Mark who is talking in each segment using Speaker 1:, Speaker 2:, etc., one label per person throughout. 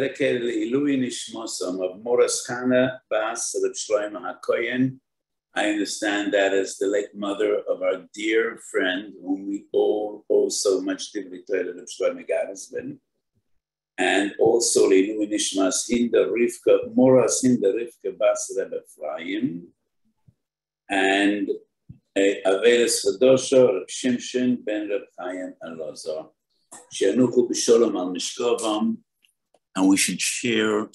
Speaker 1: dedicated to Ilui Nishmosam of Moras Chana Bas Reb Shlomo HaKoyen. I understand that as the late mother of our dear friend, whom we all owe so much dignity to, Reb Shlomo Gavisman. And also Ilui Nishmas Hinda Rivka, Moras Hinda Rivka Bas Reb Ephraim. And Avelis Chadosha, Reb Shimshon ben Reb Chaim Elazar. She'anuku b'sholom al mishkovam. And we should share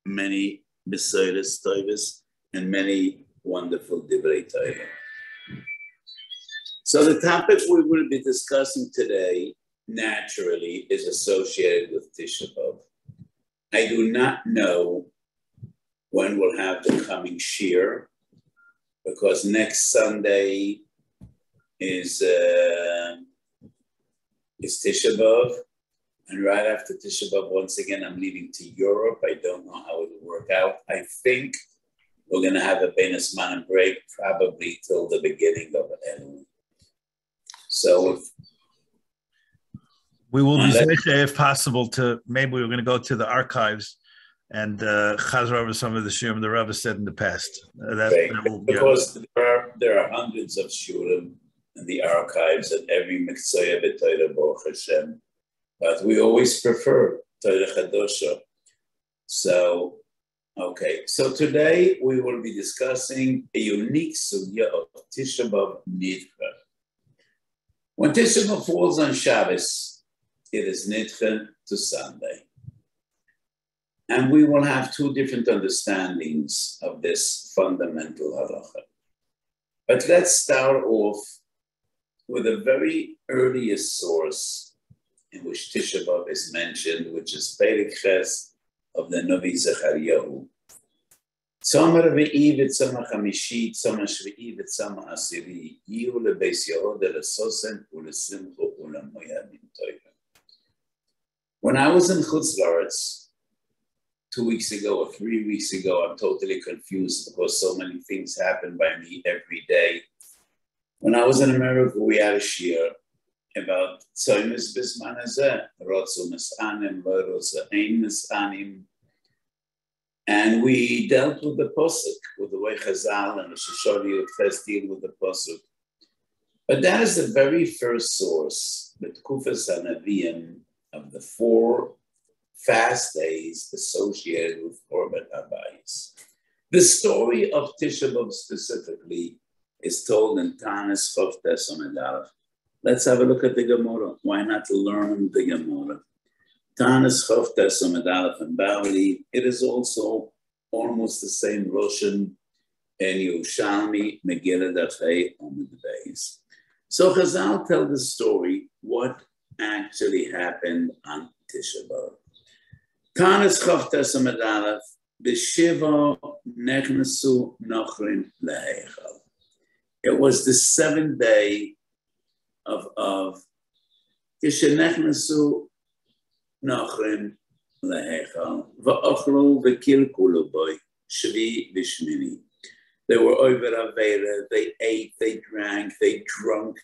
Speaker 1: many Besoides Toivas and many wonderful Divrei Torah. So the topic we will be discussing today, naturally, is associated with Tisha B'Av. I do not know when we'll have the coming shir, because next Sunday is Tisha B'Av. And right after Tisha B'Av, once again, I'm leaving to Europe. I don't know how it will work out. I think we're going to have a Benes Manim break probably till the beginning of Elul. So
Speaker 2: we will be if possible to, maybe we're going to go to the archives and chazar over some of the shurim the Rav said in the past.
Speaker 1: Because there are hundreds of shurim in the archives and every miktzaya b'Torah Baruch Hashem. But we always prefer Torah Chadosha. So, okay. So today we will be discussing a unique sugya of Tisha B'Av Nidcha. When Tisha B'Av falls on Shabbos, it is Nidcha to Sunday. And we will have two different understandings of this fundamental halacha. But let's start off with the very earliest source in which Tisha B'Av is mentioned, which is Perek Ches of the Navi Zechariyahu. Tzoma Revi'i v'Tzoma Chamishi, Tzoma Shvi'i v'Tzoma Asiri, Yihu leBeis Yehuda leSosen uleSimcha uleMoyadim Toivim. When I was in Chutz La'aretz 2 weeks ago or 3 weeks ago, I'm totally confused because so many things happen by me every day. When I was in America, we had a shir about Tzoymis Bisman Hazeh, Rotzu Misanim, Rotzu Ein Misanim. And we dealt with the Posuk, with the way Chazal and the Shoshoni Yudches deal with the Posuk. But that is the very first source, the Tkufas HaNaviyim, of the 4 fast days associated with Korban Habayis. The story of Tisha B'Av specifically is told in Tanis Chof Tes Amud Aleph. Let's have a look at the Gemara. Why not learn the Gemara? Tanis Chof Tes Amud Aleph and Bavli. It is also almost the same Roshan in Yerushalmi, Megillah Dafei Amud Beis. So Chazal tell the story, what actually happened on Tisha B'Av. Tanis Chof Tes Amud Aleph, B'Shiva Nechnasu Nochrim Leheichal. It was the 7th day of Tisha Nechnasu Nochrim Leheichal V'Ochlu V'Kilkulu Boy Shvi V'Shmini. They were over Avera, they ate, they drank, they drunk,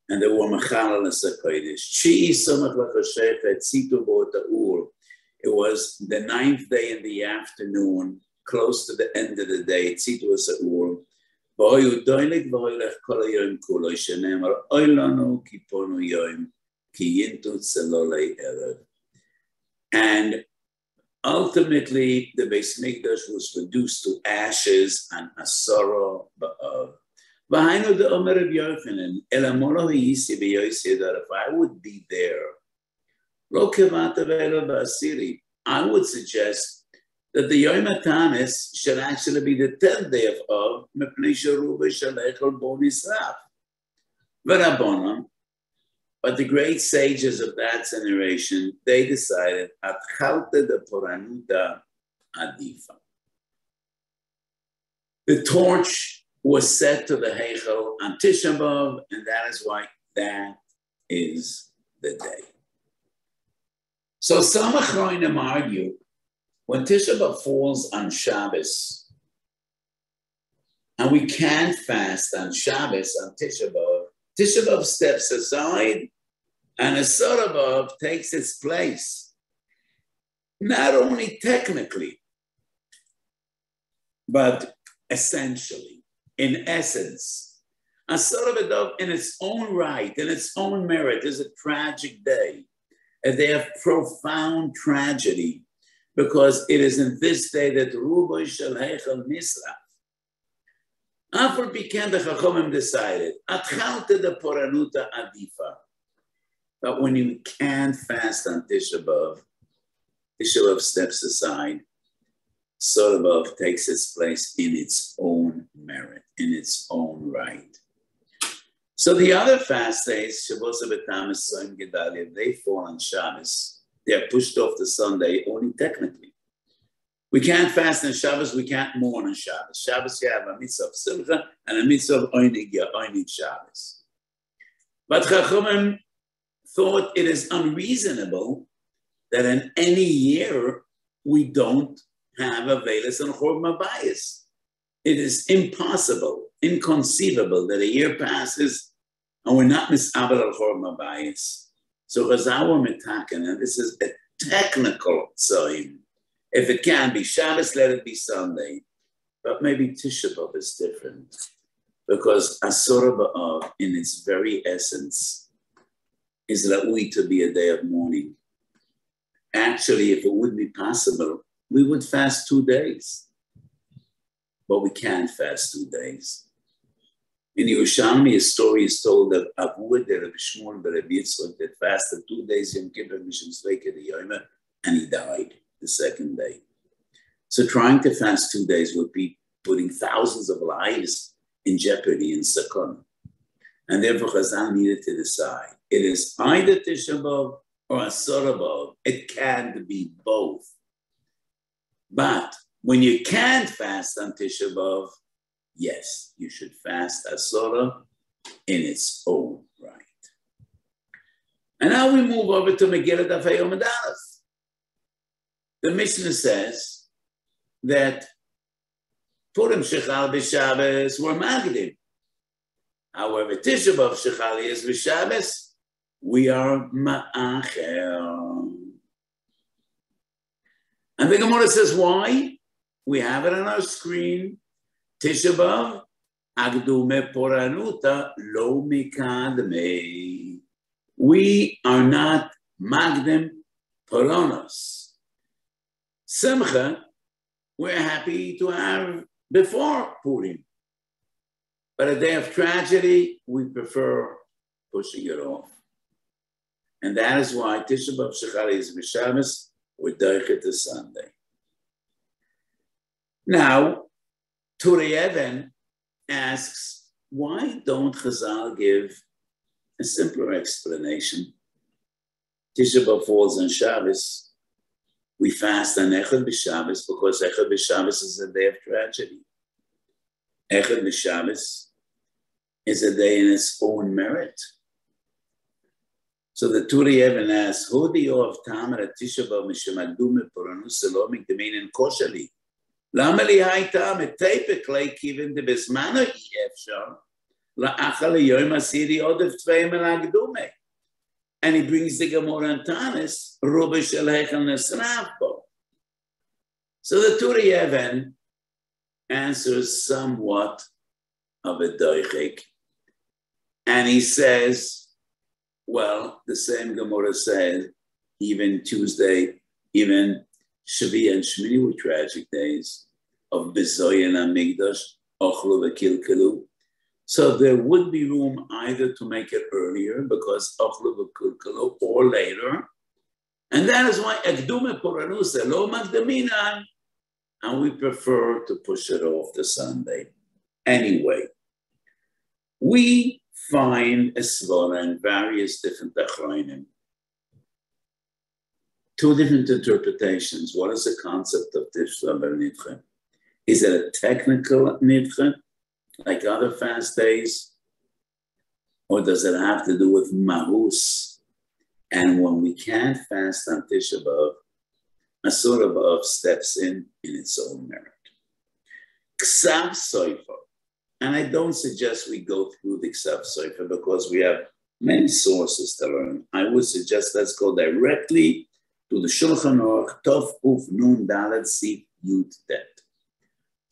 Speaker 1: and they were Mechalal HaKodesh. Chi'i Samach L'Choshecha Tzitu Bo Ta'ur. It was the 9th day in the afternoon, close to the end of the day, Tzitu Sa'ur. And ultimately, the Beis Mikdash was reduced to ashes and Asara Ba'av. If I would be there, I would suggest that the Yom HaTanis should actually be the 10th day of Av, but the great sages of that generation, they decided, the torch was set to the Heichel on Tisha B'Av, and that is why that is the day. So some Achronim argue, when Tisha B'Av falls on Shabbos, and we can't fast on Shabbos on Tisha B'Av steps aside, and Asara B'Av takes its place. not only technically, but essentially, in essence, Asara B'Dov in its own right, in its own merit, is a tragic day, a day of profound tragedy, because it is in this day that Ruboy Shel Heichel Nisraf. After became the Chachomim decided, Atchalte de Poranuta Adifa. But when you can't fast on Tisha B'Av, Tisha B'Av steps aside. Sora B'Av takes its place in its own merit, in its own right. So the other fast days, Shabbos B'Tamis, Soim Gedalia, they fall on Shabbos. They're pushed off to Sunday only technically. We can't fast on Shabbos, we can't mourn on Shabbos. Shabbos, you have a mitzvah of Simcha and a mitzvah of Oinig Shabbos. But Chachomim thought it is unreasonable that in any year we don't have a Velas and Chorma bias. It is impossible, inconceivable that a year passes and we're not misabel al Chorma bias. So Chazawa Mitaken, and this is a technical sign. If it can be Shabbos, let it be Sunday. But maybe Tisha B'Av is different, because Asura B'Av, in its very essence, is La'ui to be a day of mourning. Actually, if it would be possible, we would fast 2 days. But we can't fast 2 days. In Yerushalmi, a story is told of Avud, the Rabbi Shmuel, the Rabbi Yitzchak, that fasted 2 days Yom Kippur, Mishum Sveika, the Yom, and he died the second day. So trying to fast 2 days would be putting thousands of lives in jeopardy in Sakon. And therefore, Chazal needed to decide. It is either Tisha B'Av or Asura B'Av. It can't be both. But when you can't fast on Tisha B'Av, yes, you should fast Asura in its own right. And now we move over to Megillah Daf Yom Aleph. The Mishnah says that Purim Shechal B'Shabbos were Magdim. However, Tisha B'Av Shechal is B'Shabbos, we are Ma'acher. And the Gemara says, why? We have it on our screen. Tisha B'Av, Agdume Poranuta Lo Mikadme. We are not Magdim Poranos. Simcha, we're happy to have before Purim. But a day of tragedy, we prefer pushing it off. And that is why Tisha B'Av Shechal is B'Shabbos, we're Deiche to Sunday. Now, Turei Even asks, why don't Chazal give a simpler explanation? Tisha B'Av falls on Shabbos. We fast on Echad B'Shabbos because Echad B'Shabbos is a day of tragedy. Echad B'Shabbos is a day in its own merit. So the Turei Even asks, Hodi of Tamar at Tisha B'Av Mishemagdume Poranus Selomik Demein and Koshali. Lama li hayta metepek like even the Bismano Efshar La'achal Yom Asiri Odev Tveim El Agdume. And he brings the Gemara and Tanis, Ruba Shel Heichel Nesrafbo. So the Turei Even answers somewhat of a doichik. And he says, well, the same Gemara said, even Tuesday, even Shavi and Shmini were tragic days of Bezoy and Amigdash, Ochlu v'Kilkelu. So there would be room either to make it earlier because Ochlu v'Kilkelu or later. And that is why Ekdume Poranusa lo Magdaminan, and we prefer to push it off to Sunday. Anyway, we find a svara in various different achronim. 2 different interpretations. What is the concept of Tisha B'Nidche? Is it a technical nidche, like other fast days? Or does it have to do with mahus? And when we can't fast on Tisha B'Av, Asura B'Av steps in its own merit. Ksav Soifer. And I don't suggest we go through the Ksav Soifer because we have many sources to learn. I would suggest let's go directly to the Shulchan Aruch, Tov Kuf Nun Dalet Sif Yud Tet.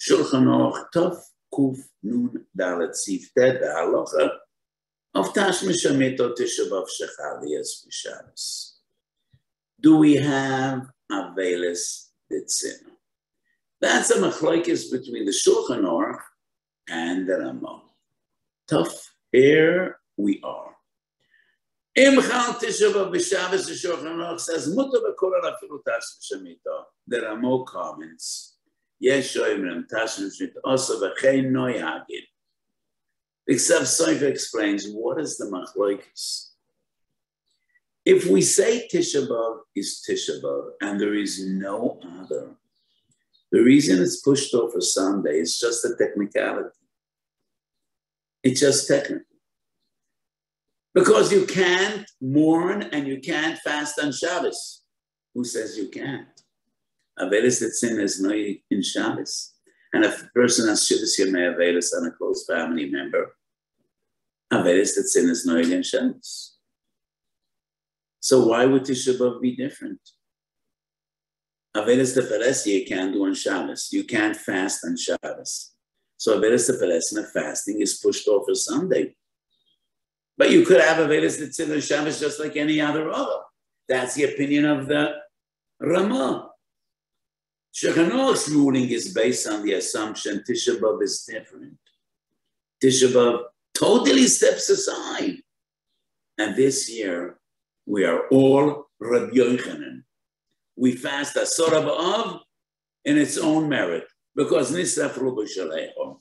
Speaker 1: Shulchan Aruch, Tov Kuf Nun Dalet Sif Tet, the halacha of Tashma Shamito Tisha B'Av Shechalias B'Shabbos. Do we have Avelis Ditzina? That's a machlokes between the Shulchan Aruch and the Ramah. Tough, here we are. Imchal Tisha B'Av B'Shabbos, the Shulchan Aruch says, Mutar v'koran afilu Tashma Shamito. The Ramah comments, Yesh Oimrim Tashma Shamito also v'chein no yagid. Except Soifa explains, what is the machlokes? If we say Tisha B'Av is Tisha B'Av and there is no other, the reason it's pushed off for Sunday is just a technicality. It's just technical. Because you can't mourn and you can't fast on Shabbos. Who says you can't? Avelis Ditzin is no in Shabbos. And if a person has Shabbos Yomei Avelis on a close family member, Avelis Ditzin is no in Shabbos. So why would Tisha B'Av be different? Avelis Tepeles you can't do on Shabbos. You can't fast on Shabbos. So Avelis Tepeles and fasting is pushed off for Sunday. But you could have Avelis Tetzil on Shabbos just like any other. That's the opinion of the Ramah. Shulchan Aruch's ruling is based on the assumption Tisha B'Av is different. Tisha B'Av totally steps aside. And this year, we are all Rabbi Yochanan. We fast Asar B'Av in its own merit because Nisaf Ruba Shalecho.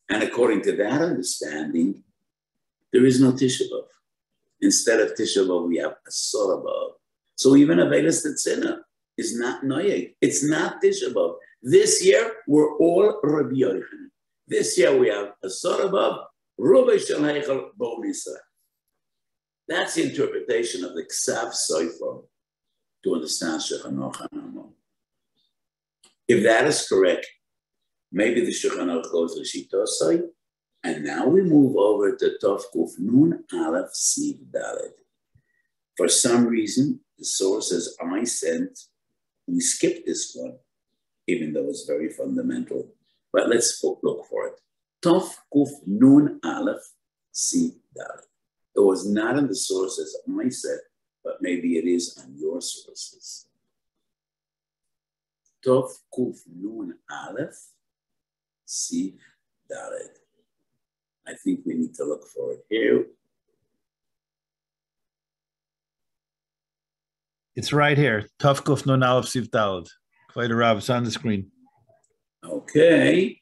Speaker 1: And according to that understanding, there is no Tisha B'Av. Instead of Tisha B'Av, we have Asar B'Av. So even Avelis Tetzina is not Noyeg. It's not Tisha B'Av. This year, we're all Rabbi Yochanan. This year, we have Asar B'Av, Ruba Shalecho, Bo Nisra. That's the interpretation of the Ksav Soifa to understand Shulchan Aruch and Ramah. If that is correct, maybe the Shulchan Aruch goes to Shitosai, and now we move over to Tov Kuf Nun Aleph Siv Dalet. For some reason, the sources I sent, we skipped this one, even though it's very fundamental. But let's look for it. Tov Kuf Nun Aleph Siv Dalet. It was not in the sources I said, but maybe it is on your sources. Tov Kuf Nun Aleph Siv Dalet. I think we need to look for it here.
Speaker 2: It's right here. Tov Kuf Nun Aleph Siv Dalet. Quite a HaRav. It's on the screen.
Speaker 1: Okay.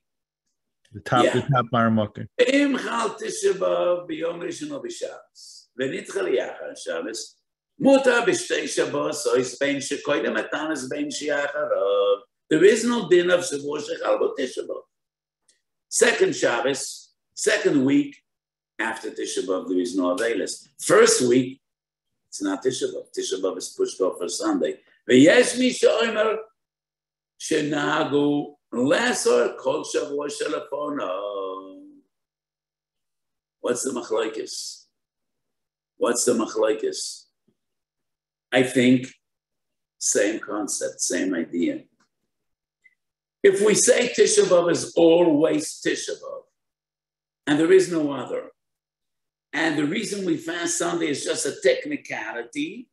Speaker 2: The top Marimoker.
Speaker 1: Im Chal Tisha B'Av B'Yom Rishon or B'Shabbos. V'nitchal Yachar Shabbos. Muta B'Shtei Shabbos Ois Ben Shekoydem Atanas Ben HaRav. There is no din of Shavuot Shechal Bo Tisha B'Av. Second Shabbos, second week after Tisha B'Av, there is no Avelis. First week, it's not Tisha B'Av. Tisha B'Av is pushed off for Sunday. V'yesh mi she'omer shenagu lesor kol Shavuot shelafono. What's the machlokes? What's the machlokes? I think same concept, same idea. If we say Tisha B'Av is always Tisha B'Av, and there is no other, and the reason we fast Sunday is just a technicality,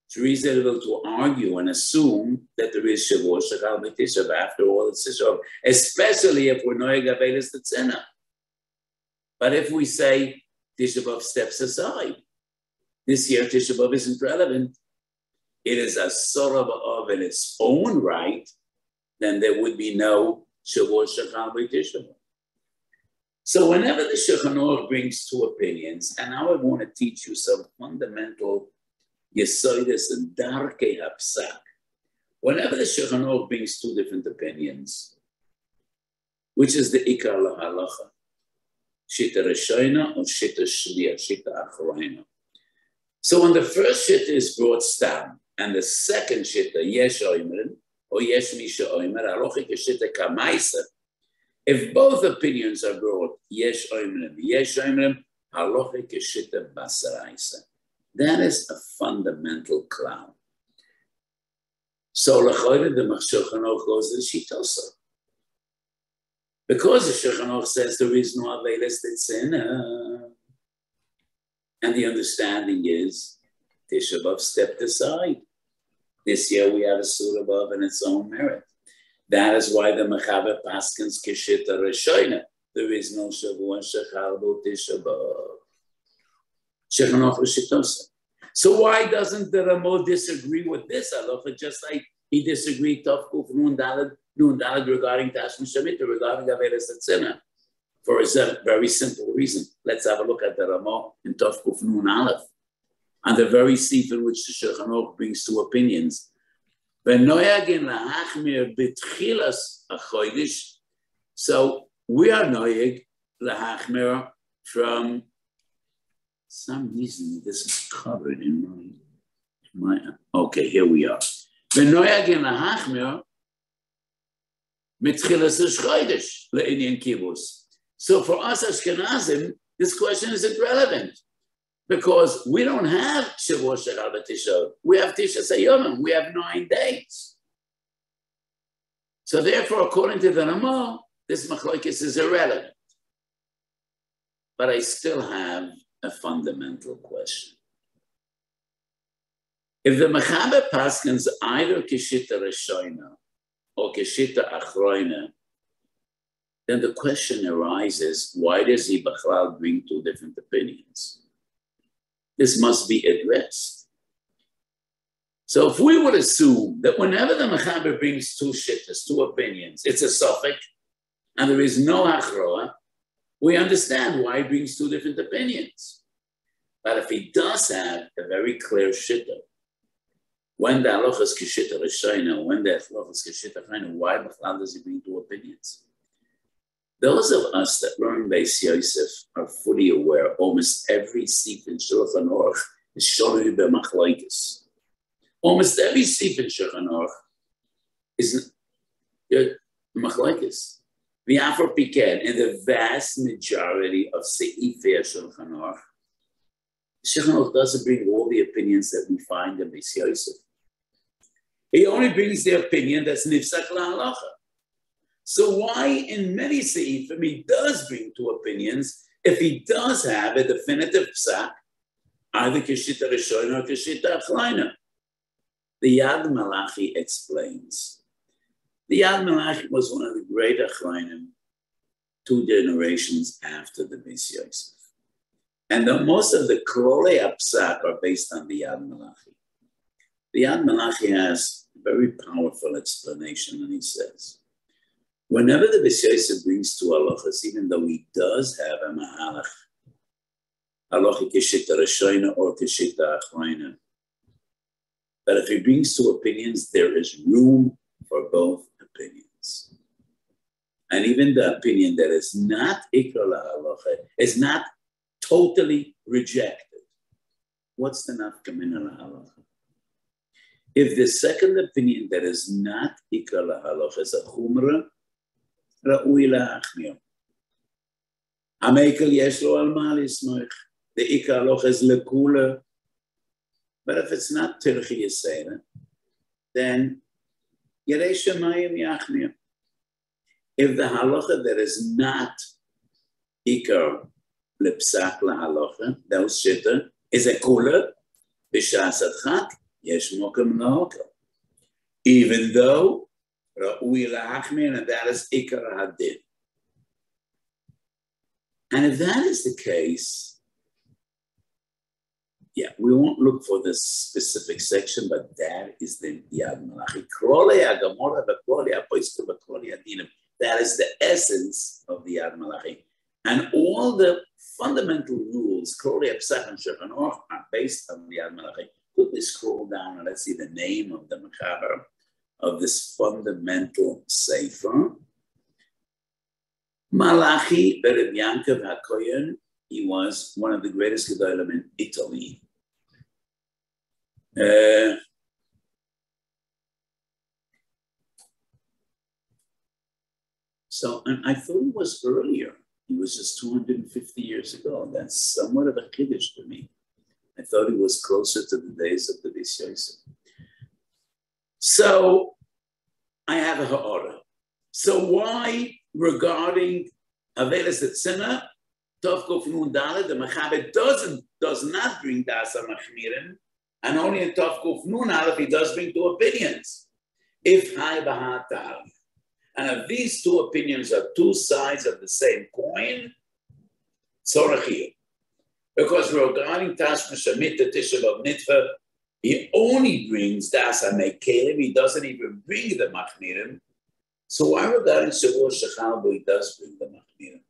Speaker 1: it's reasonable to argue and assume that there is Shavuot Shechal B'Tisha B'Av. After all, it's Tisha B'Av, especially if we're Noeg Avelis Tetzina. But if we say Tisha B'Av steps aside, this year Tisha B'Av isn't relevant, it is a Asar B'Av in its own right, then there would be no Shavuot Shechal B'Tisha B'Av. So whenever the Shulchan Aruch brings two opinions, and now I want to teach you some fundamental Yesoidus and Darkei HaPsak. Whenever the Shulchan Aruch brings two different opinions, which is the Ikar LaHalacha, Shita Rishona or Shita Shliya, Shita Acharayna. So when the first Shita is brought stam, and the second Shita, Yesh Oimrin, or Yesh Misha Oimer, Alochik Shita Kamaisa, if both opinions are brought, Yesh Oimrim, Halochik Shita Basaraisa. That is a fundamental cloud. So l'choyre the Shulchan Aruch goes to the Shitosa. Because the Shulchan Aruch says there is no Avelis Tzina, and the understanding is Tisha B'Av stepped aside. This year we have a Surah B'Av in its own merit. That is why the Mechaber Paskins Kishita Rishoina. There is no Shavua Shechal Bo Tisha B'Av. Shulchan Aruch Shitosa. So why doesn't the Ramo disagree with this halacha, just like he disagreed Tov Kuf Nun Daled regarding Tashmi Shemitah, regarding Avelis Tzina? For a very simple reason. Let's have a look at the Ramo in Tov Kuf Nun Aleph, and the very seif in which the Shulchan Aruch brings two opinions. So we are noyeg lahachmir from some reason. This is covered in my okay, here we are. V'noyag lahachmir mitchilas chodesh le'inyan kibbutz. So for us Ashkenazim, this question isn't relevant, because we don't have Shavua Shechal B'Tisha. We have Tisha Sayomim. We have 9 days. So therefore, according to the Rama, this machlokes is irrelevant. But I still have a fundamental question. If the Mechaber paskins either Kishita Rishoina or Kishita Achroina, then the question arises, why does he Bachlal bring two different opinions? This must be addressed. So if we would assume that whenever the Mechaber brings two shittas, two opinions, it's a suffix, and there is no achroa, we understand why he brings two different opinions. But if he does have a very clear shitta, when the halacha is kishita rishayna, when the halacha is kishita chayna, why does he bring two opinions? Those of us that learn Beis Yosef are fully aware almost every seif in Shulchan Aruch is shonui b'machlokes. Almost every seif in Shulchan Aruch is machlokes. V'afar piken, in the vast majority of seifei Shulchan Aruch, Shulchan Aruch doesn't bring all the opinions that we find in Beis Yosef. He only brings the opinion that's nifsak la'halacha. So why in many seifim he does bring two opinions if he does have a definitive psak, either kishita rishoina or kishita achleina? The Yad Malachi explains. The Yad Malachi was one of the great achleinim 2 generations after the Beis Yosef. And most of the Klolei Psak are based on the Yad Malachi. The Yad Malachi has a very powerful explanation, and he says, whenever the Beis Yosef brings two halachas, even though he does have a mahalach, halacha kishita rishoina or kishita achroina, but if he brings two opinions, there is room for both opinions. And even the opinion that is not ikra lahalacha is not totally rejected. What's the nafkamina lahalacha? If the second opinion that is not ikra lahalacha is a chumrah, ra'ui la'achmir. Hamekel yesh lo al ma lismoich. The ikra halacha is lekula. But if it's not tirchi yisera, then yerei shemayim yachmir. If the halacha that is not ikar lepsak lahalacha, those shita, is a kula, b'shas adchat, yesh mokem lahokel. Even though ra'ui la'achmir, and that is ikar hadin. And if that is the case, yeah, we won't look for this specific section, but that is the Yad Malachi. That is the essence of the Yad Malachi. And all the fundamental rules, Klolei Psak and Shulchan Aruch, are based on the Yad Malachi. Could we scroll down and let's see the name of the Mechaber of this fundamental sefer? Malachi Bereb Yankov HaKoyen. He was one of the greatest Gedolim in Italy. And I thought it was earlier. He was just 250 years ago. That's somewhat of a kiddush to me. I thought it was closer to the days of the Beis Yosef. So I have a ha'ara. So why regarding Avelis Etzina, Tov Kof Nun Dalet, the Mechaber does not bring Dasa Machmirim, and only in Tov Kof Nun Aleph he does bring two opinions. If Hai Bahatal, and if these two opinions are two sides of the same coin, Tzorachir. Because regarding Tashma Shamit, the TISHA of Nitva, he only brings Dasa Mekelim, he doesn't even bring the Machmirim. So why regarding Shavua Shechalbo, he does bring the Machmirim?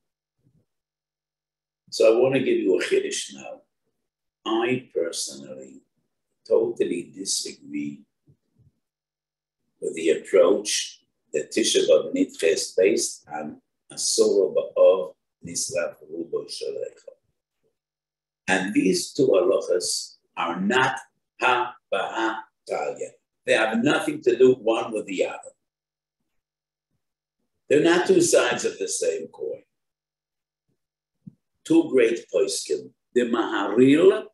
Speaker 1: So I want to give you a chiddush now. I personally totally disagree with the approach that Tisha B'Av Nitcha is based on Asura B'Av Nislach Rubo Shalecha. And these two halachas are not ha-baha talya. They have nothing to do one with the other. They're not two sides of the same coin. Two great poskim. The Maharil,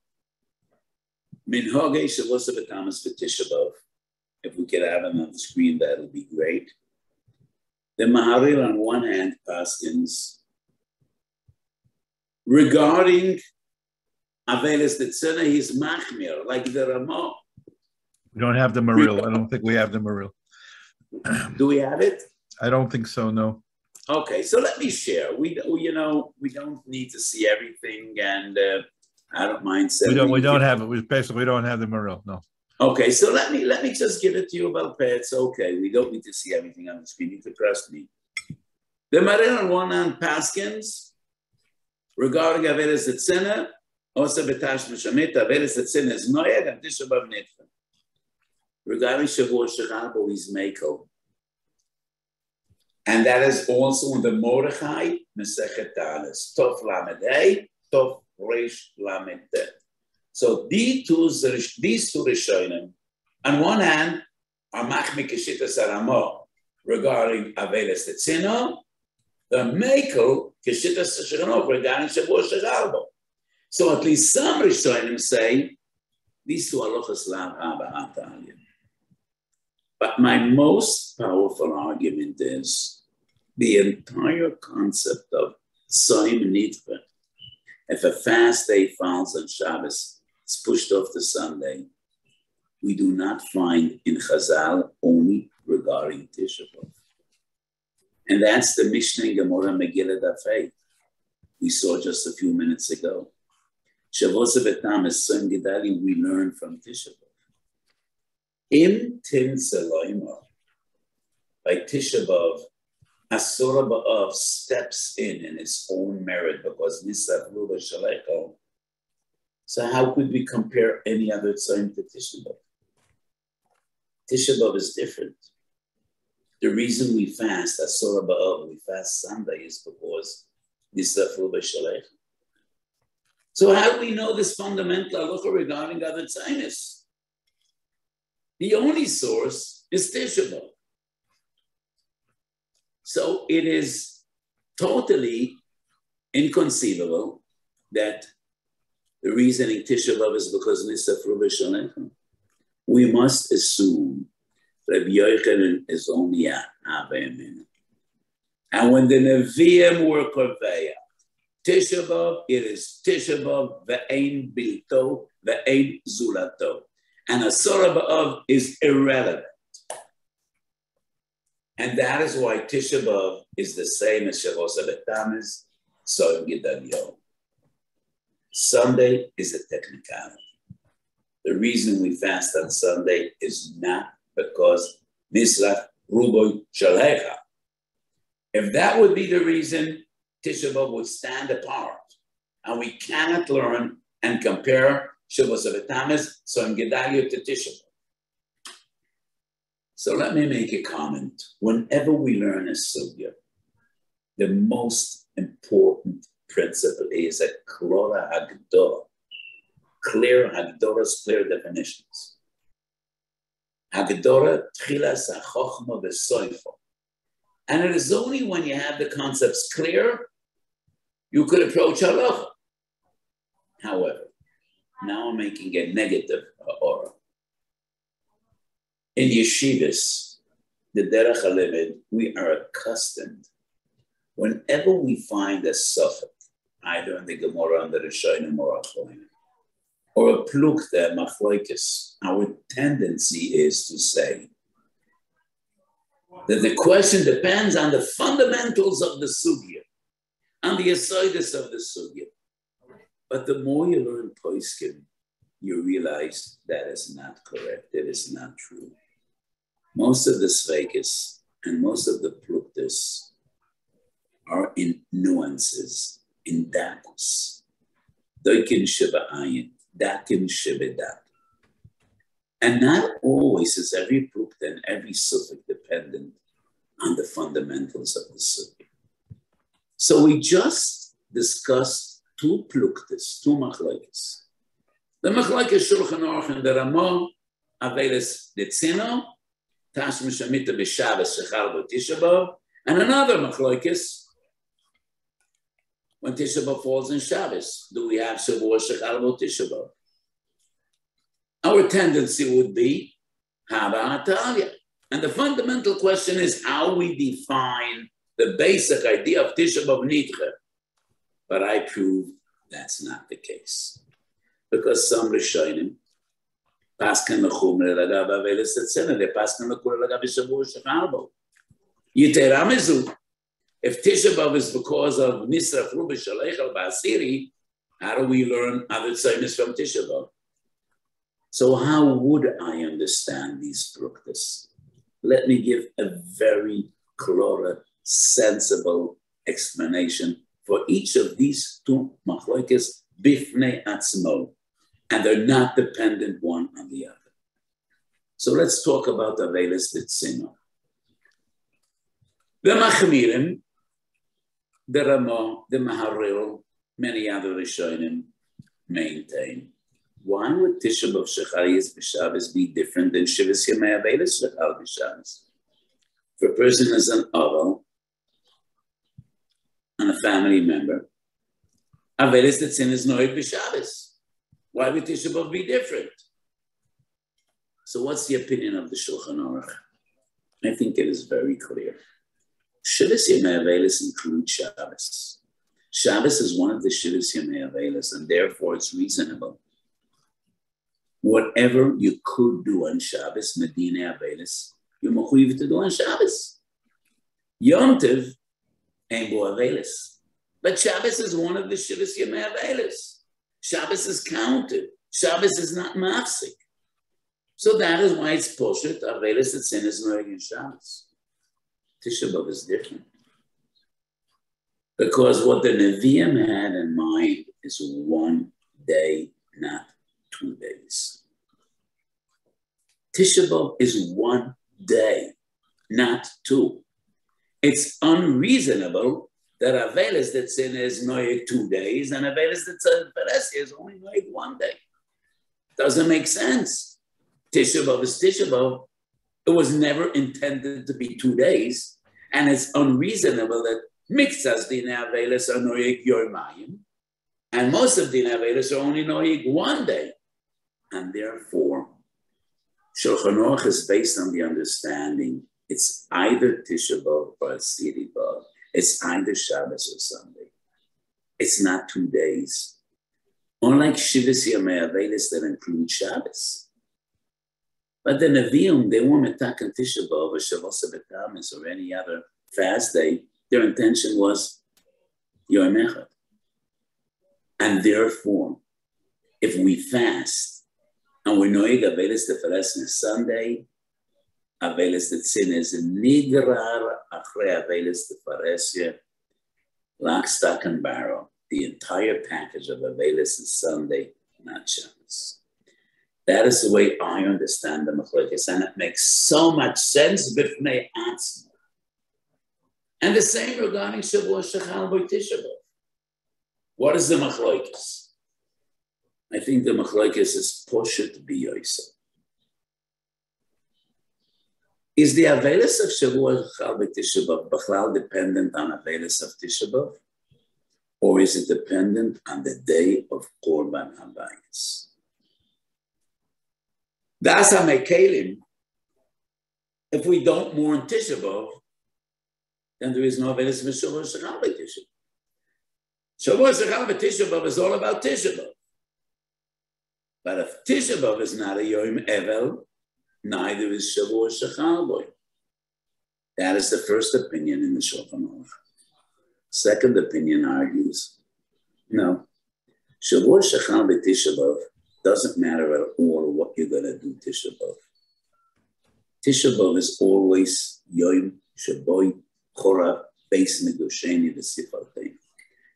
Speaker 1: Minhagei Shavuos B'Tamas V'Tisha B'Av. If we could have him on the screen, that would be great. The Maharil, on one hand, paskins regarding Avelis Tetzena, he's machmir, like the Ramah.
Speaker 2: We don't have the Maril. I don't think we have the Maril.
Speaker 1: Do we have it?
Speaker 2: I don't think so, no.
Speaker 1: Okay, so let me share. We don't need to see everything, and I don't mind saying
Speaker 2: we don't have it. We basically don't have the Maril, no.
Speaker 1: Okay, so let me just give it to you about pets. Okay, we don't need to see everything on the screen. You can trust me. The Maril on one hand, paskins regarding Avelis Tetzena. Also, Betash Meshamit, Avelis Etzina is Noyed, and Tisha B'Av Nitcha. Regarding Shavua Shechalbo, he's Meiko. And that is also in the Mordechai, Mesechet Talis, Tov Lamed Hey, Tov Reish Lamed Tet. So these two Rishonim, on one hand, are Machmi Keshita Saramo, regarding Avelis Etzina, the Meiko Keshita Saramo, regarding Shavua Shechalbo. So at least some Rishonim say these two halachas lav haba ha'talya. But my most powerful argument is the entire concept of Soim Nitva. If a fast day falls on Shabbos, it's pushed off to Sunday. We do not find in Chazal only regarding Tisha B'Av. And that's the Mishnah in Gemara Megillah Daf. We saw just a few minutes ago. Shavuos B'Tamas Soim Gedalim we learn from Tisha B'Av. Im Tin Selaima, by Tisha B'Av, Asura B'Av steps in its own merit because Nisach Ruba Shalecho. So how could we compare any other Tzayim to Tisha B'Av? Tisha B'Av is different. The reason we fast Asura B'Av, we fast Sunday, is because Nisach Ruba Shalecho. So how do we know this fundamental halacha regarding other tzaynis? The only source is Tisha B'Av. So it is totally inconceivable that the reasoning Tisha B'Av is because Nisach Ruba Shalecha. We must assume Rabbi Yochanan is only a Avayim. And when the Nevi'im were Korveya, Tisha B'Av, it is Tisha B'Av, ve'ein bilto, ve'ein zulato. And Asura B'Av is irrelevant. And that is why Tisha B'Av is the same as Shavuos B'Tamas, Soim Gedalim. Sunday is a technicality. The reason we fast on Sunday is not because Nislach Rubo Shalecha. If that would be the reason, Tisha B'Av would stand apart, and we cannot learn and compare Shavuos B'Tamas, Soim Gedalim to Tisha B'Av. So let me make a comment. Whenever we learn a sugya, the most important principle is a klora hagdora, clear hagdoras, clear definitions. Hagdora tchilas hachochma v'soifo. And it is only when you have the concepts clear, you could approach halacha. However, now I'm making a negative aura. In yeshivas, the derech halimid, we are accustomed, whenever we find a suffix, either in the Gemara under the Rishonim or Achronim, or a plukta machlokes, our tendency is to say that the question depends on the fundamentals of the sugya, on the asidus of the sugya. But the more you learn poskim, you realize that is not correct. It is not true. Most of the svekis and most of the pluktas are in nuances, in dakus. Doikin sheba ayin, dakin sheba dat. And not always is every plukta and every suffix dependent on the fundamentals of the sugya. So we just discussed two pluktas, two machlokes. The machlokes Shulchan Aruch and the Ramah, Avelis Ditzino, Tashma Shamita B'Shabbos Shechal B'Tisha B'Av, and another machlokes when Tisha B'Av falls in Shabbos. Do we have Shavua Shechal B'Tisha B'Av? Our tendency would be Haba Atalia. And the fundamental question is how we define the basic idea of Tisha B'Av Nidche. But I proved that's not the case. Because some Rishonim, Paskan L'chumre L'agav Avelis Tetzena, they Paskan L'chumre L'agav Shavua Shechal B'Av. Yitera Mizu, if Tisha B'Av is because of Nisra Fru B'Shalech Ba'asiri, how do we learn other tzomis from Tisha B'Av? So how would I understand these pruktas? Let me give a very clear, sensible explanation for each of these two machlokes bifnei atzmo, and they're not dependent one on the other. So let's talk about Avelis B'Tzino. The Machmirim, the Ramah, the Maharil, many other Rishonim maintain. Why would Tisha B'Av Shechayis B'Shabbos be different than Shivas Yemei Avelis Shechal B'Shabbos? If a person is an aval and a family member, Avelis Tetzin is Noeg B'Shabbos. Why would Tisha B'Av be different? So what's the opinion of the Shulchan Aruch? I think it is very clear. Shivas Yemei Avelis include Shabbos. Shabbos is one of the Shivas Yemei Avelis, and therefore it's reasonable. Whatever you could do on Shabbos, Medina Avelis, you're mechuyev to do on Shabbos. Yom Tov ain't bo Avelis. But Shabbos is one of the Shivas Yemei Avelis. Shabbos is counted. Shabbos is not mafsik. So that is why it's poshet. Avelis Tetzin is noeg in Shabbos. Tisha B'Av is different. Because what the Nevi'im had in mind is one day, not 2 days. Tisha B'Av is 1 day, not 2. It's unreasonable that Avelis Tetzin is noeg 2 days and Avelis Tetzin is only noeg 1 day. Doesn't make sense. Tisha B'Av is Tisha B'Av. It was never intended to be 2 days, and it's unreasonable that mixas din Avelis are noeg yormayim, and most of din Avelis are only noeg 1 day. And therefore, Shulchan Aruch is based on the understanding it's either Tisha B'Av or Asiri B'Av. It's either Shabbos or Sunday. It's not 2 days. Unlike Shivas Yemei Avelis that include Shabbos. But the Nevi'im, they won't attack on Tisha B'Av or Shavuos B'Tamis or any other fast day. Their intention was Yom Echad. And therefore, if we fast and we noeg Avelis Teferes on Sunday, Avelis Tetzin is nigrar achrei Avelis Teferes, lock, stock, and barrel. The entire package of Avelis is Sunday, not Shabbos. That is the way I understand the machlokes, and it makes so much sense b'fnei atzmo. And the same regarding Shavua Shechal B'Tisha B'Av. What is the machlokes? I think the machlokes is poshet b'yoysa. Is the Avelis of Shavua Shechal B'Tisha B'Av b'chlal dependent on Avelis of Tisha B'Av? Or is it dependent on the day of Korban HaBayis? Das HaMekelim, If we don't mourn Tisha B'Av, then there is no Avelis V'Shavua Shechal B'Tisha B'Av. Shavua Shechal B'Tisha B'Av is all about Tisha B'Av. But if Tisha B'Av is not a Yom Evel, neither is Shavua Shechal B'Av. That is the first opinion in the Shulchan Aruch. Second opinion argues, no, Shavua Shechal B'Tisha B'Av doesn't matter at all what you're going to do Tisha B'Av. Tisha B'Av is always Yom Shaboy Chora Beis Megusheni V'Sifartein.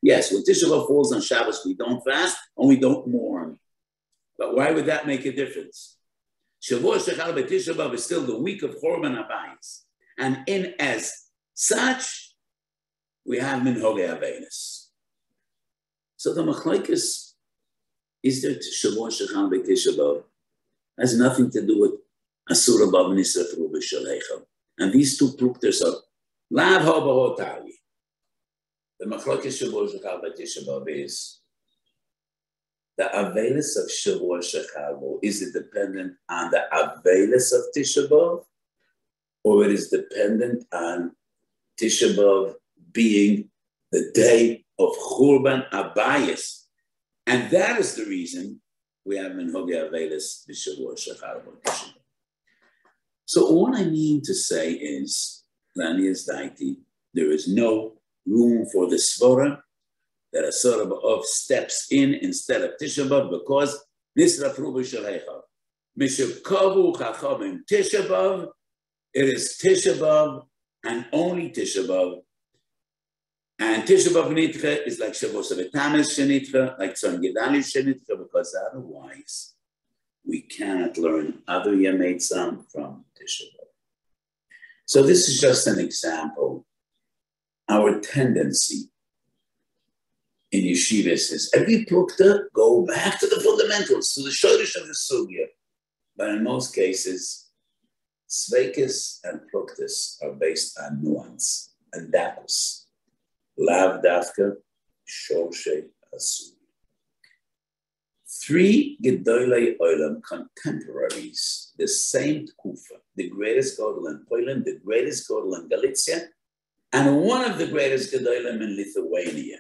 Speaker 1: Yes, when Tisha B'Av falls on Shabbos, we don't fast and we don't mourn. But why would that make a difference? Shavua Shechal B'Tisha B'Av is still the week of Chorban Habayis. And in as such, we have Minhogei Avelis. So the Machlokes, is there Shavua Shechal B'Tisha B'Av? Has nothing to do with Asura B'Av Nisraf Rubi Shalechel. And these two pluktas are Lav Ho B'Ho Tali. The Machlokes Shavua Shechal B'Tisha B'Av is the Avelis of Shavua Shechal. Is it dependent on the Avelis of Tisha B'Av? Or it is dependent on Tisha B'Av being the day of Churban Habayis. And that is the reason we have Minhogei Avelis B'Shavua Shechal B'Tisha B'Av. So all I mean to say is, Lani is daiti, there is no room for the svara that a Sora B'Av steps in instead of Tisha B'Av because Nisraf Rubi Shalechel. Mishakavu Chachamim Tisha B'Av. It is Tisha B'Av and only Tisha B'Av. And Tisha B'Av Nitcha is like Shavuos V'Tamis Shenitcha, like Tzon Gedali Shenitcha, because otherwise we cannot learn other Yemei Tzam from Tisha B'Av. So this is just an example. Our tendency in yeshivas is every plukta go back to the fundamentals, to the shorish of the sugya. But in most cases, Sveikis and pluktas are based on nuance and dapos. Lav dafka, shorshe asur. Three Gedolei Olam contemporaries, the same Kufa, the greatest Godel in Poland, the greatest Godel in Galicia, and one of the greatest Gedolim in Lithuania.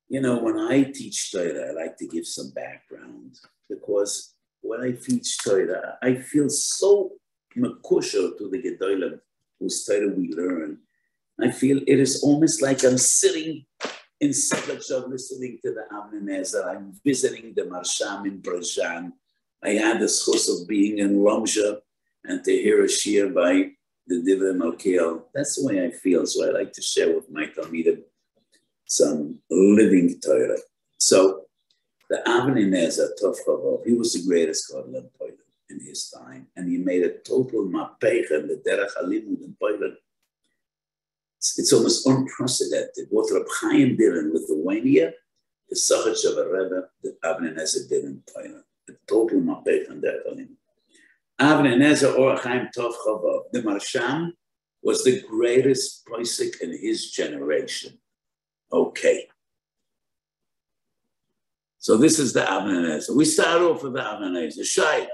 Speaker 1: You know, when I teach Torah, I like to give some background because when I teach Torah, I feel so makusher to the Gedolim whose Torah we learn. I feel it is almost like I'm sitting in Sekhachav listening to the Avnei Nezer. I'm visiting the Marsham in Brezhan. I had the schus of being in Romsha and to hear a shir by the Divrei Malkiel. That's the way I feel. So I like to share with my Talmidim some living Torah. So the Avnei Nezer, Tov Chavov, he was the greatest Gadol in Poland in his time. And he made a total mapech in the Derech HaLimud in Poland. It's almost unprecedented. What Reb Chaim did in Lithuania, the Sachach of a Rebbe, that Avnei Nezer did in Poland. A total mapech in Derech HaLimud. Avnei Nezer or Chaim Tov Chavov, the Marsham, was the greatest posek in his generation. Okay. So this is the Avnei Nezer. We start off with the Avnei Nezer. Shayla.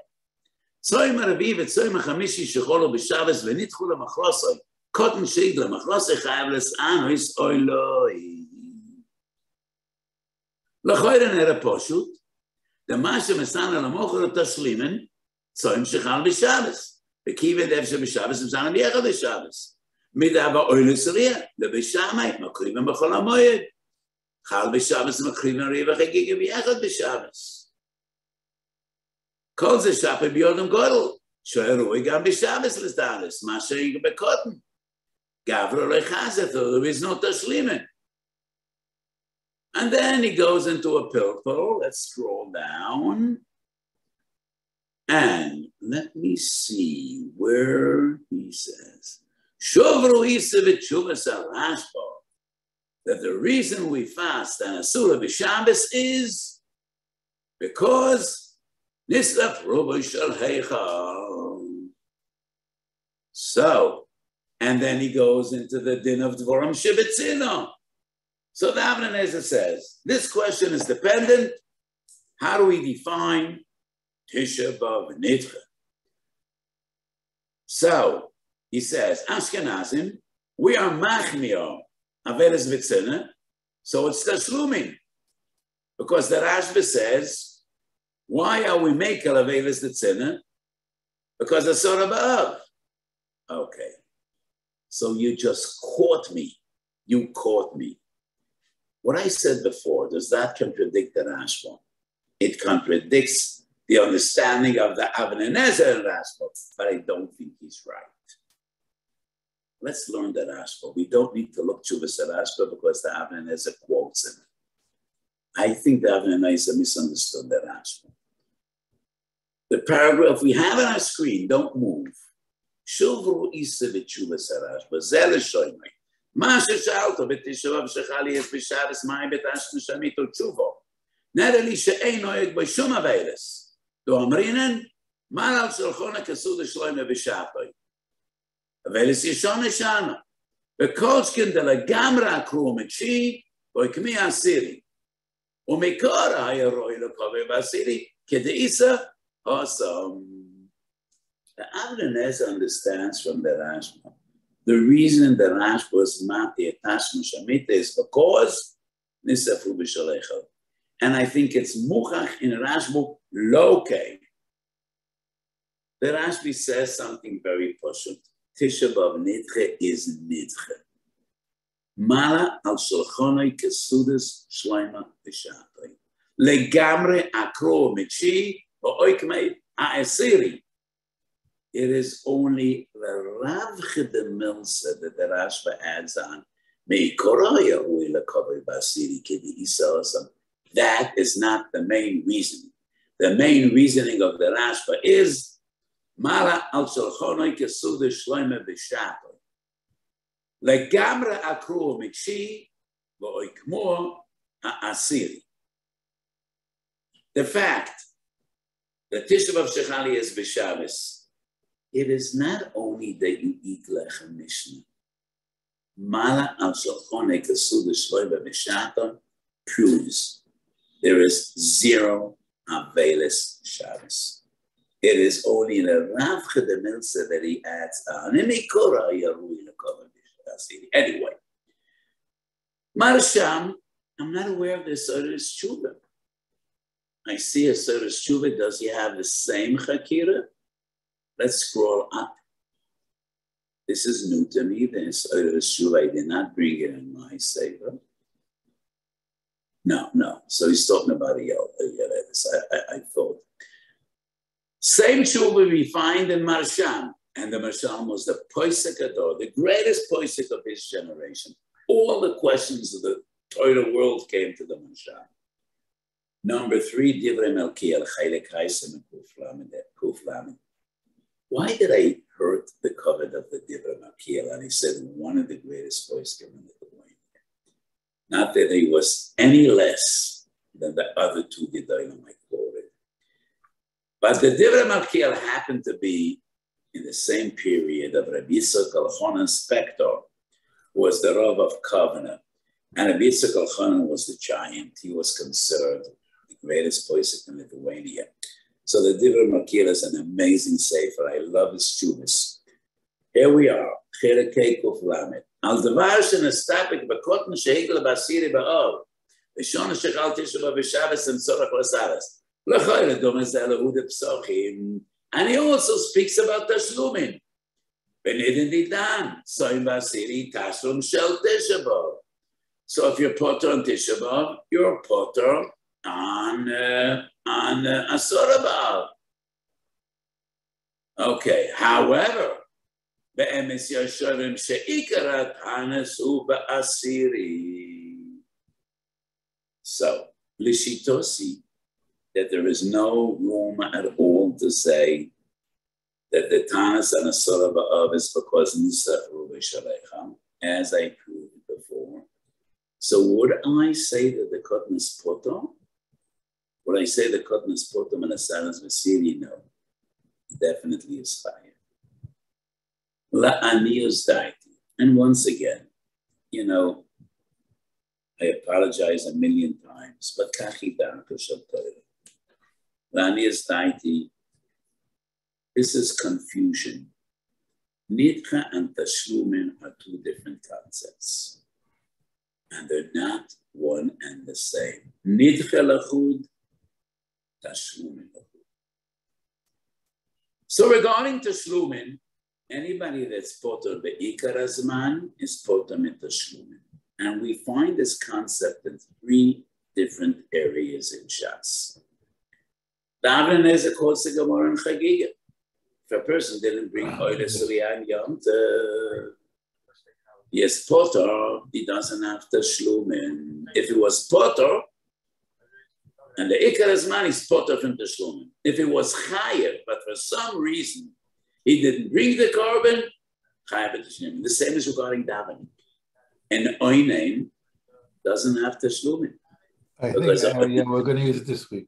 Speaker 1: Tzoyim HaRaviv et Tzoyim HaChamishi shecholo b'Shabbos v'nitchu l'machlosoi. Cotton shade l'machlosoi chayav l's'anos oiloi. L'choyren era poshut. The Masha Mesana l'mocher t'ashlimen Tzoyim shechal b'Shabbos. V'kivet efshe b'Shabbos v'zana b'yechad b'Shabbos. Midava oilus riyah. L'b'shamay makriven b'chol ha'moyed. Chal b'Shabbos makriven riyah v'chagigim b'yechad b'Shabbos. Kol ze shape b'yodem godel. Sho'erui gam b'Shabbos l'stalis. Masha yiga b'kotten. Gavro lechazet. There is no tashlimen. And then he goes into a pilpul. Let's scroll down. And let me see where he says, Shovru isa v'tshuvas al-Rashba, that the reason we fast and Asura b'Shabbos is because Nisraf Rubi Shalechel. So, and then he goes into the din of Dvorim Shibetzino. So the Avnei Nezer says, this question is dependent. How do we define Tisha B'Av Nitcha? So he says, Ashkenazim, we are machmir aveles v'tzena, so it's tashlumin. Because the Rashba says, why are we making aveles v'tzena? Because it's sort of BAAV. Okay. So you just caught me. You caught me. What I said before, does that contradict the Rashba? It contradicts the understanding of the Avnei Nezer and Rashba, but I don't think he's right. Let's learn the Rashba. We don't need to look to the Rashba because the Avnei Nezer quotes him. I think the Avnei Nezer misunderstood the Rashba. The paragraph we have on our screen, don't move. Shuvru isa v'tshuva Rashba, zeh l'shoymei. מה ששאלת בתשעה ושחלי יש בשערס מים בתשע נשמית ותשובו. נראה לי שאין נוהג בו שום אבילס. דאמרינן, מעל שלחונה כסוד שלוימה בשעתוי. אבילס ישון נשנה. וכל שכן דלגמרי הקרום התשיעי, וכמי העשירי. ומקור היה רואי לקווי בעשירי, כדאיסה awesome. The Avnei Nezer understands from the Rashba. The reason the Rashba was Mati Atash Shamita is because Nisafu B'Shalecha. And I think it's Muchach in Rashba Loke. The Rashbi says something very pashut. Tisha B'Av Nidche is Nidche. Mala al Shalchonai Kesudas Shleima B'Shatay. Legamre Akro Michi O'Oikmei A'esiri. It is only the Rav Chedemilsa that the Rashba adds on. That is not the main reason. The main reasoning of the Rashba is Mala al Shalchonai Kesuda Shloime B'Shato. Legamra Akru Mikshi V'Oikmor Asiri. The fact that Tisha B'Av Shechali is B'Shabbos, it is not only that you eat lechem mishnah. Mala al shalchonei kesuda shloima b'shaton proves there is zero avelis Shabbos. It is only the Rav Chedemilsa that he adds on. Anyway, Marsham, I'm not aware of the Sodas Tshuva. I see a Sodas Tshuva. Does he have the same Chakira? Let's scroll up. This is new to me. This Shuvah, I did not bring it in my saver. No. So he's talking about a I thought. Same Shuvah we find in Marsham. And the Marsham was the Poisek Ador, the greatest Poisek of his generation. All the questions of the Torah world came to the Marsham. Number 3, Divrei Melkiel, Chaylek Haisem, and Kuf Lamed. Why did I hurt the covet of the Divrei Melkiel? And he said one of the greatest poskim in the Lithuania. Not that he was any less than the other two Gedolim I quoted. But the Divrei Melkiel happened to be in the same period of Rabbi Yitzchak Elchanan Spector, who was the Rav of Kovna. And Rabbi Yitzchak Elchanan was the giant. He was considered the greatest poskim in Lithuania. So the Divrei Melkiel is an amazing sefer. I love his tshuvas. Here we are. Cherekei Kuf Lamed. Al davar shenestapik b'kotn shehigel b'asiri ba'ov. V'shon shechal Tisha B'Av v'Shabbos and Tzorach l'Saras. L'choyle domez z'alahude p'sochim. And he also speaks about Tashlumin. V'nidin didan. Soim b'asiri tashlum shel Tisha B'Av. So if you're potter on Tisha B'Av, you're potter on Asura BAAV. Okay, however, be'emes yashavim she'ikarat hanesu ba'asiri. So, lishitosi, that there is no room at all to say that the Tanas and Asura BAAV is because Nisach Shalecha, as I proved before. So would I say that the cotton is potter? Would I say the cotton is potom and a silence Vasili? No. It definitely is higher. La anius daiti. And once again, I apologize a million times, but kachi danka shabtoira. La anius daiti. This is confusion. Nidcha and Tashlumin are two different concepts. And they're not one and the same. Nidcha lachud, Tashlumin lachud. So regarding Tashlumin, anybody that's potter be'ikar hazman is potter mit Tashlumin. And we find this concept in three different areas in Shas. Daven is a kol segamor and chagiga. If a person didn't bring oil and yom, yes, potter, he doesn't have to shlumin. If it was potter, and the ikar hazman is potter from the shlumin. If it was chayev, but for some reason he didn't bring the carbon, chayev at the shlumin. The same is regarding davening. And oinain doesn't have to shlumin.
Speaker 2: I think yeah, we're going to use it this week.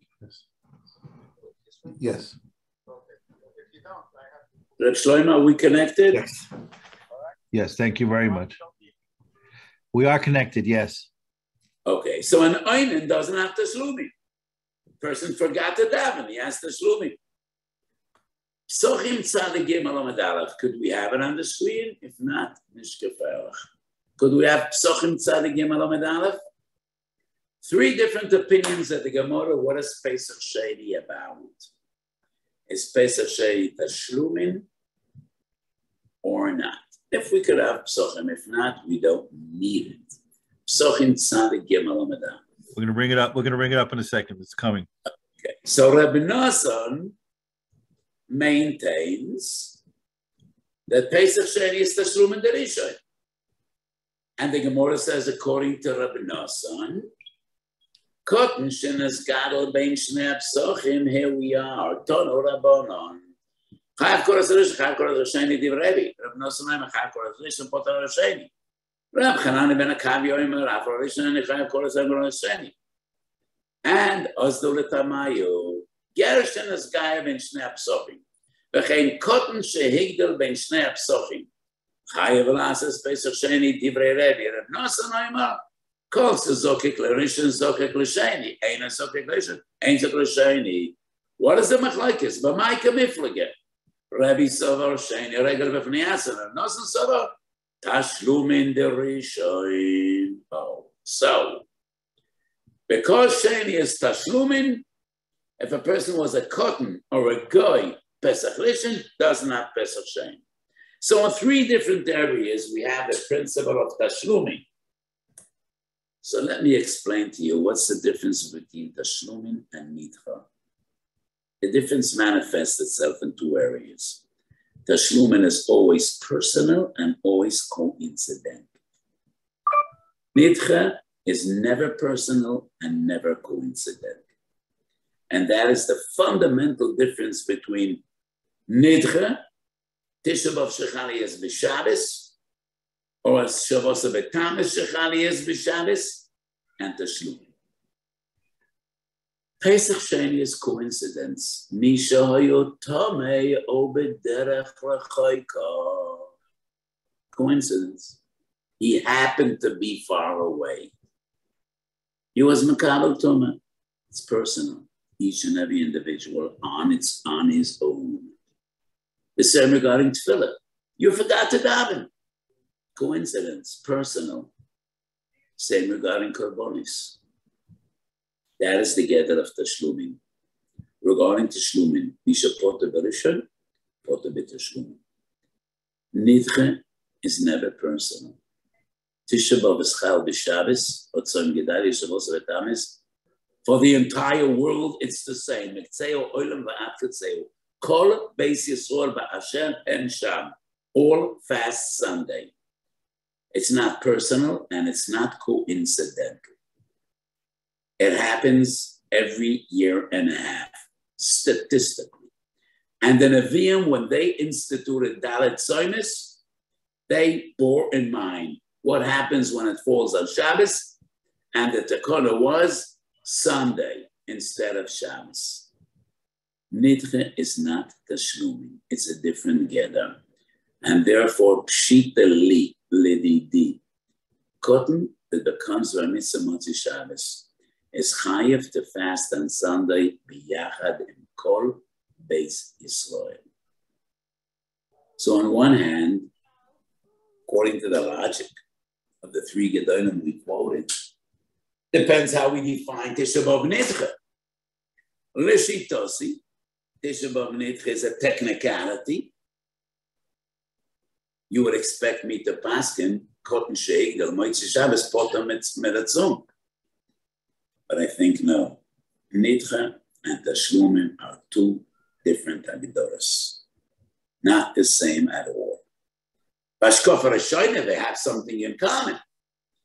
Speaker 2: Yes.
Speaker 1: Reb Shlomo, are we connected?
Speaker 2: Yes. Yes, thank you very much. We are connected, yes.
Speaker 1: Okay, so an oinen doesn't have to shlumin. Person forgot to daven, he has to shlumin. Psochim tzadigim alamad aleph. Could we have it on the screen? If not, nishkeferach. Could we have psochim tzadigim alamad aleph? Three different opinions at the Gemara. What is Pesach Sheni about? Is Pesach Sheni tashlumin or not? If we could have psochim, if not, we don't need it. Psochim tzadik gimel amadam.
Speaker 2: We're going to bring it up. We're going to bring it up in a second. It's coming.
Speaker 1: Okay. So Rabbi Nassan maintains that Pesach Sheni is tashlumin derishoy, and the Gemara says, according to Rabbi Nassan, Cotton shenas gadol bein shnei psochim. Here we are. Tono rabbanon. Chayav koras rish, chayav koras risheni divrevi. Rab Nosonayim chayav koras rish and potar risheni. Rab Chanani ben Akav yoim Rab risheni chayav koras risheni. And osdo letamayu gerish shenas gaya bein shnei psochim. V'chein cotton shehigdel bein shnei psochim. Chayav lasses pesach sheni divrei revi. Rab Nosonayim calls the Zokik L'Rishon, Zokik L'Sheni. Ein a Zokik L'Rishon, Ein Zokik L'Sheni. What is the Machlekes? B'maika Miflege. Rabbi Sovar Sheni, Regel B'fnei Asan. Nosan Sovar, Tashlumin D'Rishon. Oh, so, because Sheni is Tashlumin, if a person was a cotton or a goy, Pesach Rishon doesn't have Pesach Sheni. So in three different areas, we have the principle of Tashlumin. So let me explain to you what's the difference between Tashlumin and Nidcha. The difference manifests itself in two areas. Tashlumin is always personal and always coincidental. Nidcha is never personal and never coincidental. And that is the fundamental difference between Nidcha, Tisha B'Av Shechali is B'Shabbos, or as Shavuos B'Tamas Shechali is B'Shabbos, and Tashlumin. Pesach Sheni is coincidence. Misha hayo tamei o b'derech l'chayka. Coincidence. He happened to be far away. He was Makabel Toma. It's personal. Each and every individual on his own. The same regarding Tefillah. You forgot to daven. Coincidence, personal. Same regarding Korbanos. That is the gather of Tashlumin. Regarding Tashlumin, Misha Potter Berishon, Potter B'Tashlumin. Nidcha is never personal. Tisha B'Av is Chal B'Shabbos, Otzon Gedali, Shavuos B'Tamas. For the entire world, it's the same. Mektzeo Olam V'At Ketzeo. Kol Beis Yisrael B'Asher and Sham. All fast Sunday. It's not personal and it's not coincidental. It happens every year and a half, statistically. And the Nevi'im, when they instituted Dalet Tzonos, they bore in mind what happens when it falls on Shabbos, and the Takana was Sunday instead of Shabbos. Nidcha is not Tashlumin, it's a different gather. And therefore, Pshita Li, Lididi, cotton that becomes Ramitza Motzi Shabbos, is chayev to fast on Sunday biyachad in Kol Beis Yisrael. So on one hand, according to the logic of the three Gedolim we quoted, depends how we define Tisha B'Av Nidcha. L'shitosi, Tisha B'Av Nidcha is a technicality. You would expect me to paskin Kotten Sheigdel Moitzi Shabbos Potam Meratzum. But I think no. Nidcha and Tashlumim are two different Agidoras. Not the same at all. Bashkofa Rashoyne, they have something in common.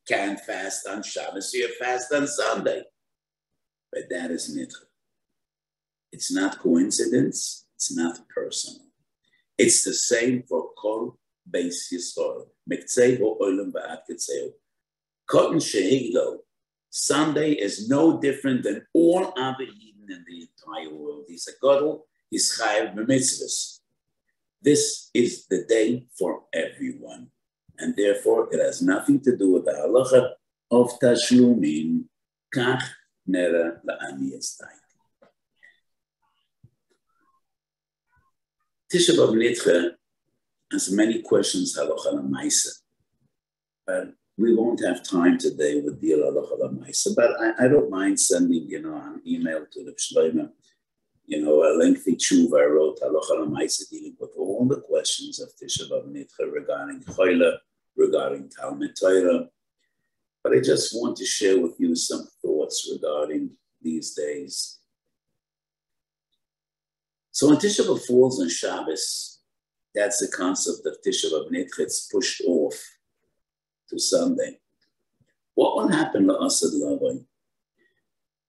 Speaker 1: Can't fast on Shabbos, you fast on Sunday. But that is Nidcha. It's not coincidence, it's not personal. It's the same for Kol Beis Yisrael. Mektzeihu Olam Ba'ad Ketzeihu. Kotten Shehigdo. Sunday is no different than all other Eden in the entire world. He's a Gadol, he's Chayav B'mitzvahs. This is the day for everyone. And therefore, it has nothing to do with the halacha of Tashlumin. Kach nera la'ani estai. Tisha B'Av Nidcha has many questions halacha l'maisa, but we won't have time today with the halacha l'maisa. But I don't mind sending, an email to the Shloimeh, a lengthy tshuva I wrote halacha l'maisa dealing with all the questions of Tisha B'Av Nidcha regarding Choila, regarding Talmud Torah. But I just want to share with you some thoughts regarding these days. So when Tisha B'Av falls on Shabbos, that's the concept of Tisha B'Av Nidcha. It's pushed off to Sunday. What will happen to us at Lavai?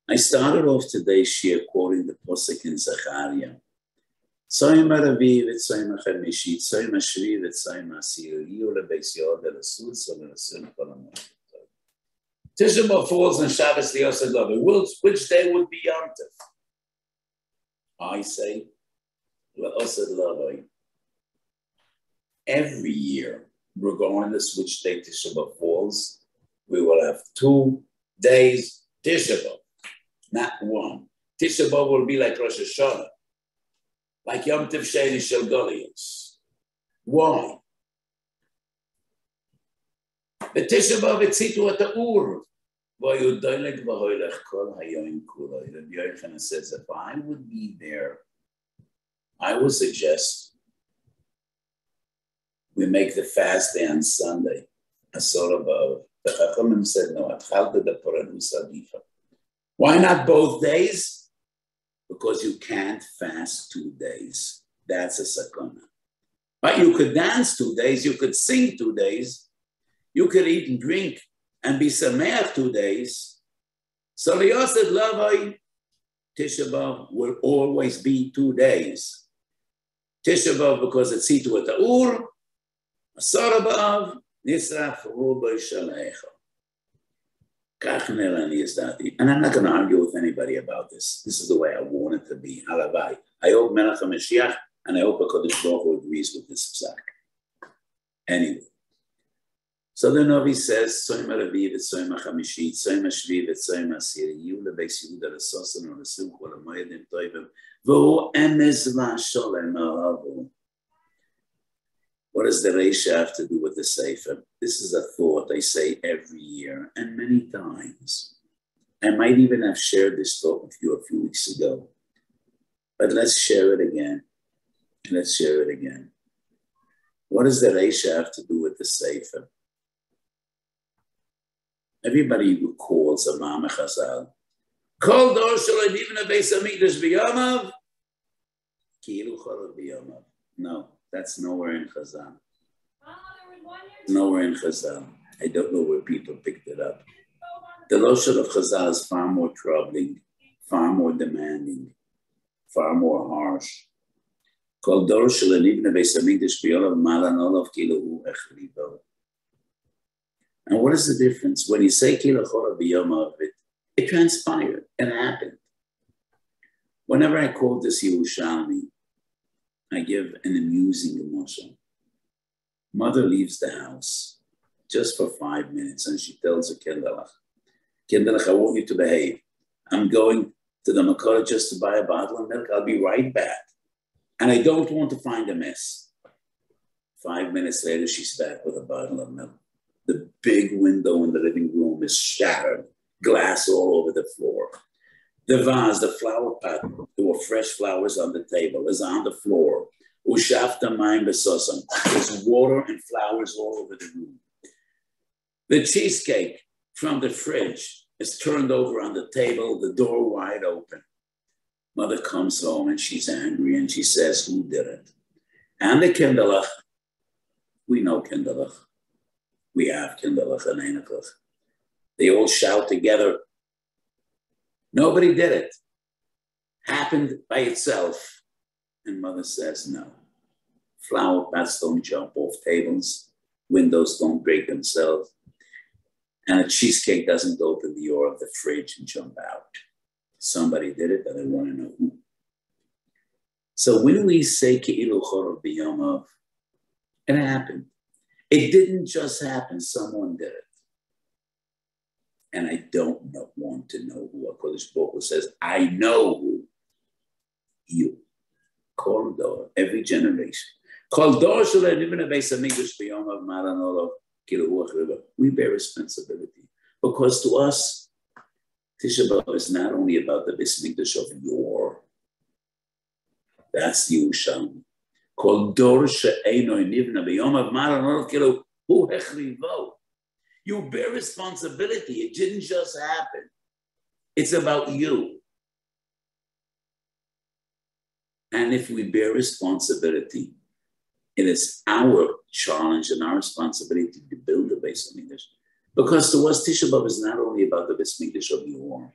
Speaker 1: I started off today's shir quoting the Posek in Zechariah. Tzayim HaRaviv, Tzayim HaChamishi, Tzayim HaShviv, Tzayim HaSir, Yiyu LeBeis Yoda, LeSutz, LeSun, Kolamot. Tisha B'Av falls on Shabbos, the Osad Lavai. Which day would be Yom Tov? I say, L'Osad Lavai. Every year, regardless which day Tisha B'Av falls, we will have 2 days Tisha B'Av, not one. Tisha B'Av will be like Rosh Hashanah, like Yom Tov Sheni Shel Goliath. Why? The Tisha B'Av etzitu at the Ur. Vayudolek v'hoylech kol hayoim kuloi. Rabbi Yochanan says, if I would be there, I would suggest we make the fast day on Sunday. Asor B'Av. The Chachamim said, no, atchalta de poranu sadifa. Why not both days? Because you can't fast 2 days. That's a sakana. But you could dance 2 days, you could sing 2 days, you could eat and drink and be sameach 2 days. So the Yosef Lavai, Tisha B'Av will always be 2 days. Tisha B'Av because it's Situ at the Ur, Asara B'Av, Nisraf Rubai Shalecha. And I'm not going to argue with anybody about this. This is the way I want it to be. Halavai. I hope Melech HaMashiach, and I hope HaKadosh Baruch Hu agrees with this psak. Anyway. So the Navi says, Tzayim HaRaviv, Tzayim HaChamishi, Tzayim HaShviv, Tzayim HaSir, Yiyu LeBeis Yehuda, LeSosan, LeSimcha, LeMoedim Toivim, V'hu Emes V'Sholem Ha'avu. What does the Reisha have to do with the Sefer? This is a thought I say every year and many times. I might even have shared this thought with you a few weeks ago. But let's share it again. Let's share it again. What does the Reisha have to do with the Sefer? Everybody recalls a Ma'ameh Chazal. Kol dor shelo yivna beis hamikdash b'yamav, ki'ilu charav b'yamav. No. That's nowhere in Chazal. Nowhere in Chazal. I don't know where people picked it up. The loshon of Chazal is far more troubling, far more demanding, far more harsh. Kol dor shelo yivna beis hamikdash b'yamav malan olav ki'ilu echribo. And what is the difference? When you say ki'ilu charav b'yamav, it transpired. It happened. Whenever I quote this Yerushalmi, I give an amusing emotion. Mother leaves the house just for 5 minutes and she tells her, Kinderach, I want you to behave. I'm going to the Makara just to buy a bottle of milk. I'll be right back. And I don't want to find a mess. 5 minutes later, she's back with a bottle of milk. The big window in the living room is shattered, glass all over the floor. The vase, the flower pot, there were fresh flowers on the table, is on the floor. There's water and flowers all over the room. The cheesecake from the fridge is turned over on the table, the door wide open. Mother comes home and she's angry and she says, who did it? And the kinderlach, we know kinderlach. We have kinderlach and einiglich. They all shout together, nobody did it. Happened by itself. And mother says, no. Flower pots don't jump off tables. Windows don't break themselves. And a cheesecake doesn't open the door of the fridge and jump out. Somebody did it, and I want to know who. So when we say Ke'ilu Chorov B'Yom, it happened. It didn't just happen, someone did it. And I don't want to know who. HaKadosh Baruch Hu says, I know who. You. Kol Dor, every generation. Kol Dor Shalei Nivnei Beis HaMikdash B'Yom Maran Olav Kilu Ruach Riva. We bear responsibility. Because to us, Tisha B'Av is not only about the Beis HaMikdash of yore. That's the Yerushalmi. Kol Dor She'eino Nivnei B'Yom Maran Olav Kilu Hu Hechrivo. You bear responsibility. It didn't just happen. It's about you. And if we bear responsibility, it is our challenge and our responsibility to build the Beis HaMikdash. Because to us, Tisha B'Av is not only about the Beis HaMikdash of yore.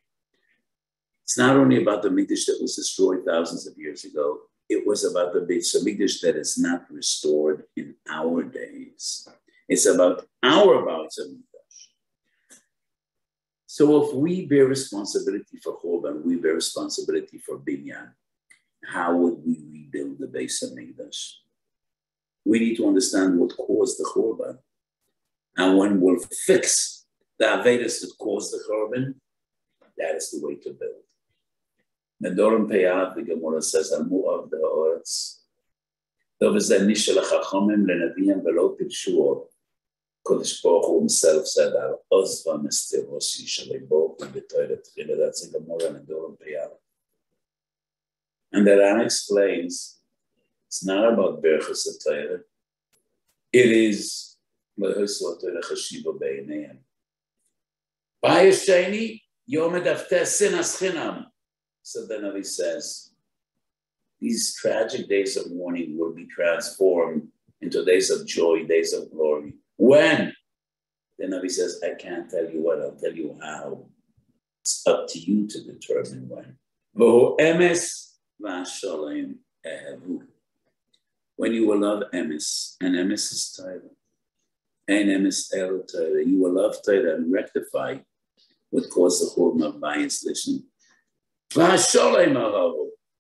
Speaker 1: It's not only about the Mikdash that was destroyed thousands of years ago. It was about the Beis HaMikdash that is not restored in our days. It's about our Beis HaMikdash. So if we bear responsibility for Chorban, we bear responsibility for Binyan, how would we rebuild the Beis HaMikdash? We need to understand what caused the Chorban. And when we'll fix the Avedas that caused the Chorban, that is the way to build. Nedorim Peyad, the Gemara says, Amu of the Oretz. Dov is the Nishel HaChachomim leNaviyim velo Pirshuot. Kodesh Baruch Hu himself said, Al Ozva Mestiros Yishalei Bo B'Toyret Chile. That's the Gemara Nedorim Peyad. And the Ran explains, it's not about Berchus HaTorah. It is Berchus HaTorah Chashiva B'Einayim. B'Hayasheni Yom Edavteh Sinas Chinam. So the Navi says, these tragic days of mourning will be transformed into days of joy, days of glory. When? The Navi says, I can't tell you what, I'll tell you how. It's up to you to determine when. When you will love emes, and emes is Torah, and emes el Torah, you will love Torah and rectify what caused the churban of Bayis Lishon.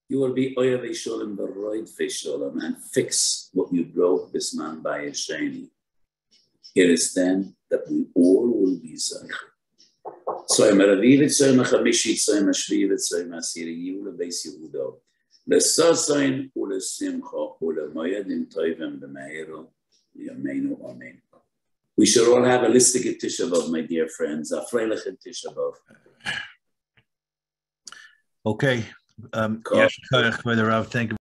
Speaker 1: You will be oyev sholem v'roid sholem and fix what you broke bisman by Sheni. It is then that we all will be zeicher. So I'm Raviv, so I'm Chamishi, so I'm Shviv, so I'm Asiri, you will be Yehudo. L'sasayin u'lesimcha u'lemoyedim toivim b'meiro yameinu amen. We should all have a listic at Tisha B'Av, my dear friends. A freilich at Tisha B'Av.
Speaker 2: Okay. Yes, HaRav, thank you.